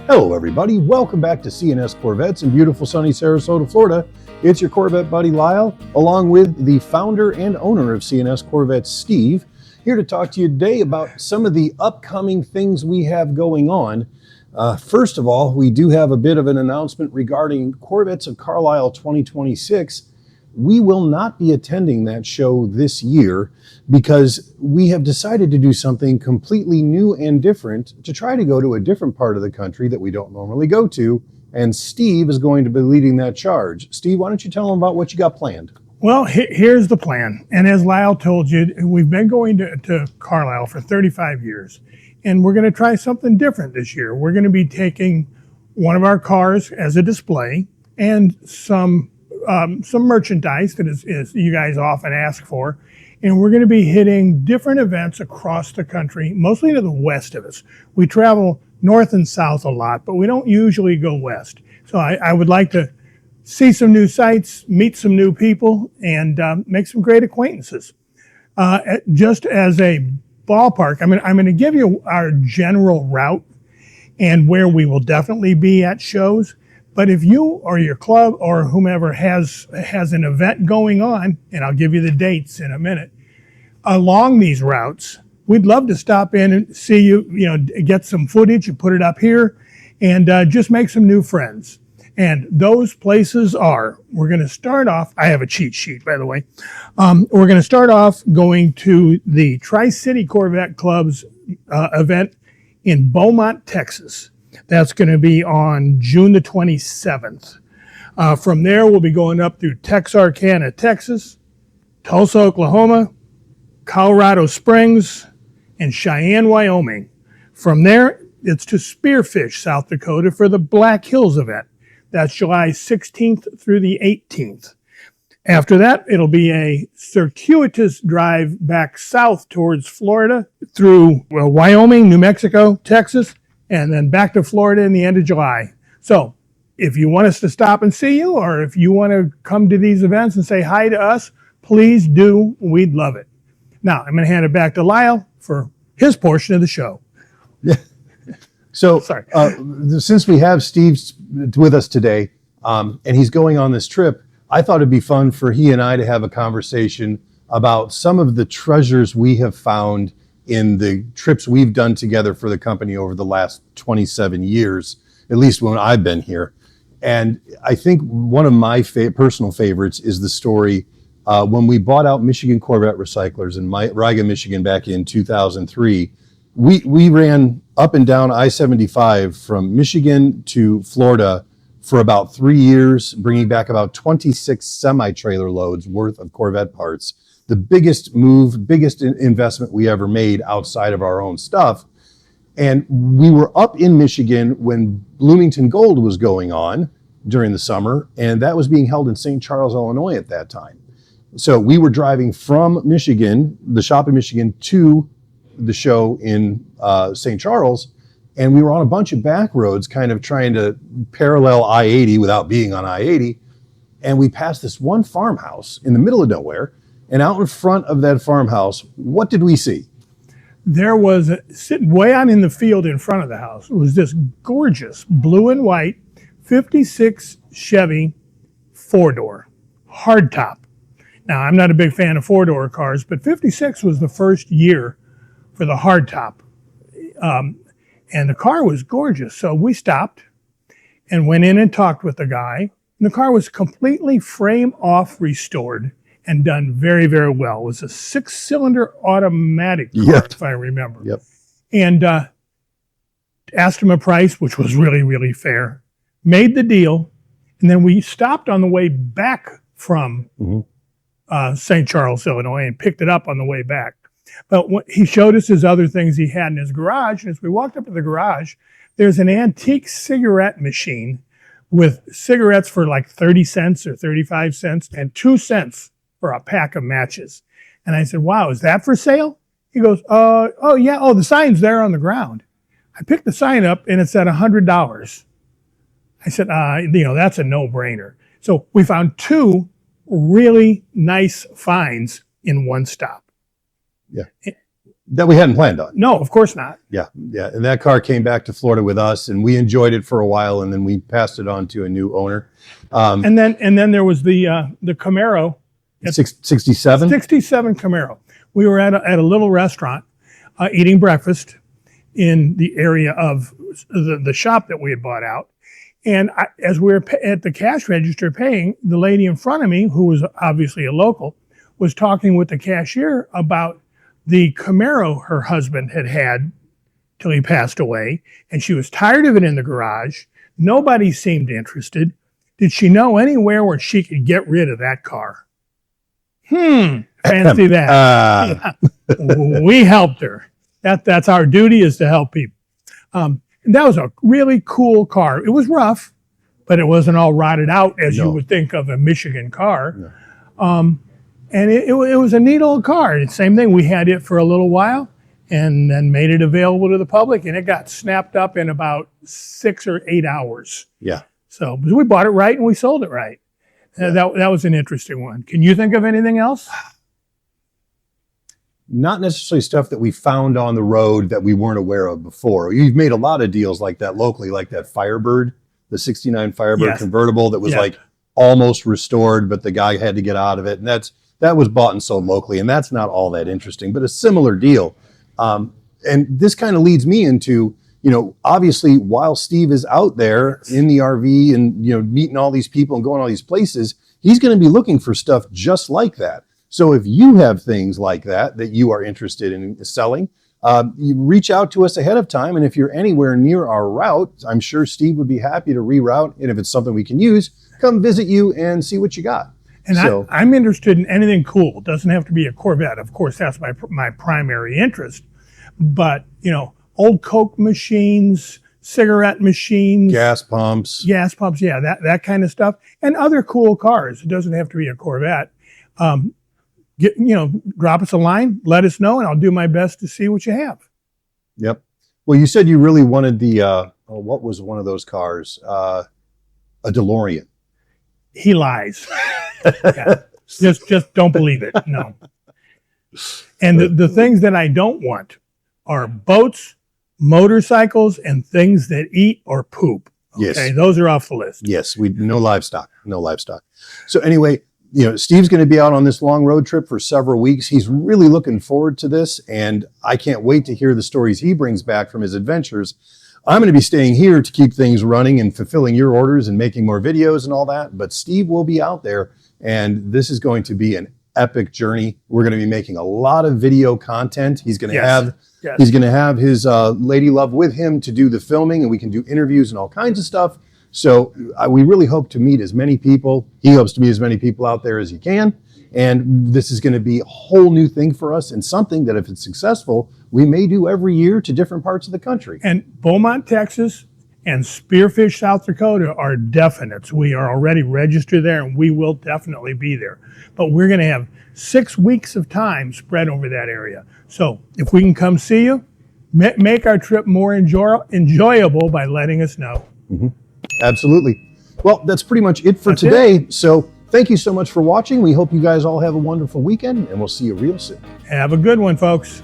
Hello everybody, welcome back to C&S Corvettes in beautiful sunny Sarasota, Florida. It's your Corvette buddy Lyle, along with the founder and owner of C&S Corvettes, Steve, here to talk to you today about some of the upcoming things we have going on. First of all, we do have a bit of an announcement regarding Corvettes of Carlisle 2026. We will not be attending that show this year because we have decided to do something completely new and different to try to go to a different part of the country that we don't normally go to. And Steve is going to be leading that charge. Steve, why don't you tell them about what you got planned? Well, here's the plan. And as Lyle told you, we've been going to Carlisle for 35 years. And we're going to try something different this year. We're going to be taking one of our cars as a display and some merchandise that is you guys often ask for. And we're going to be hitting different events across the country, mostly to the west of us. We travel north and south a lot, but we don't usually go west. So I would like to see some new sights, meet some new people, and make some great acquaintances. Just as a ballpark, I'm going to give you our general route and where we will definitely be at shows. But if you or your club or whomever has an event going on, and I'll give you the dates in a minute, along these routes, we'd love to stop in and see you, get some footage and put it up here and just make some new friends. And those places are, we're going to start off, I have a cheat sheet, by the way. We're going to start off going to the Tri-City Corvette Club's event in Beaumont, Texas. That's going to be on June the 27th. From there, we'll be going up through Texarkana, Texas, Tulsa, Oklahoma, Colorado Springs, and Cheyenne, Wyoming. From there, it's to Spearfish, South Dakota for the Black Hills event. That's July 16th through the 18th. After that, it'll be a circuitous drive back south towards Florida through Wyoming, New Mexico, Texas, and then back to Florida in the end of July. So if you want us to stop and see you, or if you want to come to these events and say hi to us, please do. We'd love it. Now, I'm going to hand it back to Lyle for his portion of the show. So since we have Steve with us today, and he's going on this trip, I thought it'd be fun for he and I to have a conversation about some of the treasures we have found in the trips we've done together for the company over the last 27 years, at least when I've been here. And I think one of my personal favorites is the story when we bought out Michigan Corvette Recyclers in Riga, Michigan back in 2003. We ran up and down I-75 from Michigan to Florida for about 3 years, bringing back about 26 semi-trailer loads worth of Corvette parts. The biggest investment we ever made outside of our own stuff. And we were up in Michigan when Bloomington Gold was going on during the summer, and that was being held in St. Charles, Illinois at that time. So we were driving from Michigan, the shop in Michigan, to the show in St. Charles, and we were on a bunch of back roads kind of trying to parallel I-80 without being on I-80, and we passed this one farmhouse in the middle of nowhere. And out in front of that farmhouse, what did we see? There was, sitting way out in the field in front of the house, was this gorgeous blue and white 56 Chevy 4-door, hardtop. Now, I'm not a big fan of 4-door cars, but 56 was the first year for the hardtop. And the car was gorgeous. So we stopped and went in and talked with the guy. And the car was completely frame-off restored and done very, very well. It was a 6-cylinder automatic car, if I remember. Yep. And asked him a price, which was really, really fair. Made the deal. And then we stopped on the way back from St. Charles, Illinois, and picked it up on the way back. But he showed us his other things he had in his garage. And as we walked up to the garage, there's an antique cigarette machine with cigarettes for like 30 cents or 35 cents and 2 cents for a pack of matches. And I said, wow, is that for sale? He goes, oh yeah, the sign's there on the ground. I picked the sign up and it said $100. I said, that's a no-brainer. So we found 2 really nice finds in one stop. Yeah. that we hadn't planned on. No, of course not. Yeah, yeah. And that car came back to Florida with us, and we enjoyed it for a while, and then we passed it on to a new owner. And then there was the Camaro, 67? 67 Camaro. We were at a little restaurant eating breakfast in the area of the shop that we had bought out. And as we were at the cash register paying, the lady in front of me, who was obviously a local, was talking with the cashier about the Camaro her husband had till he passed away. And she was tired of it in the garage. Nobody seemed interested. Did she know anywhere where she could get rid of that car? Fancy that. We helped her. That's our duty, is to help people. And that was a really cool car. It was rough, but it wasn't all rotted out as you would think of a Michigan car. No. And it was a neat old car. And same thing, we had it for a little while and then made it available to the public, and it got snapped up in about 6 or 8 hours. Yeah. So we bought it right and we sold it right. That was an interesting one. Can you think of anything else? Not necessarily stuff that we found on the road that we weren't aware of before. You've made a lot of deals like that locally, like that Firebird, the 69 Firebird convertible that was like almost restored, but the guy had to get out of it. And that was bought and sold locally, and that's not all that interesting, but a similar deal. And this kind of leads me into, obviously while Steve is out there in the RV and, meeting all these people and going all these places, he's going to be looking for stuff just like that. So if you have things like that you are interested in selling, you reach out to us ahead of time. And if you're anywhere near our route, I'm sure Steve would be happy to reroute. And if it's something we can use, come visit you and see what you got. And so, I'm interested in anything cool. It doesn't have to be a Corvette. Of course, that's my primary interest. But, old Coke machines, cigarette machines. Gas pumps, yeah, that kind of stuff. And other cool cars. It doesn't have to be a Corvette. Drop us a line, let us know, and I'll do my best to see what you have. Yep. Well, you said you really wanted the, what was one of those cars? A DeLorean. He lies. Yeah. Just don't believe it. No. And the things that I don't want are boats, motorcycles, and things that eat or poop. Okay, yes. Those are off the list. Yes, no livestock. So anyway, Steve's going to be out on this long road trip for several weeks. He's really looking forward to this, and I can't wait to hear the stories he brings back from his adventures. I'm going to be staying here to keep things running and fulfilling your orders and making more videos and all that, but Steve will be out there, and this is going to be an epic journey. We're going to be making a lot of video content. He's going to have his lady love with him to do the filming, and we can do interviews and all kinds of stuff. So we really hope to meet as many people. He hopes to meet as many people out there as he can. And this is going to be a whole new thing for us, and something that if it's successful, we may do every year to different parts of the country. And Beaumont, Texas and Spearfish, South Dakota are definites. We are already registered there, and we will definitely be there. But we're going to have 6 weeks of time spread over that area. So if we can come see you, make our trip more enjoyable by letting us know. Mm-hmm. Absolutely. Well, that's pretty much it for today. So thank you so much for watching. We hope you guys all have a wonderful weekend, and we'll see you real soon. Have a good one, folks.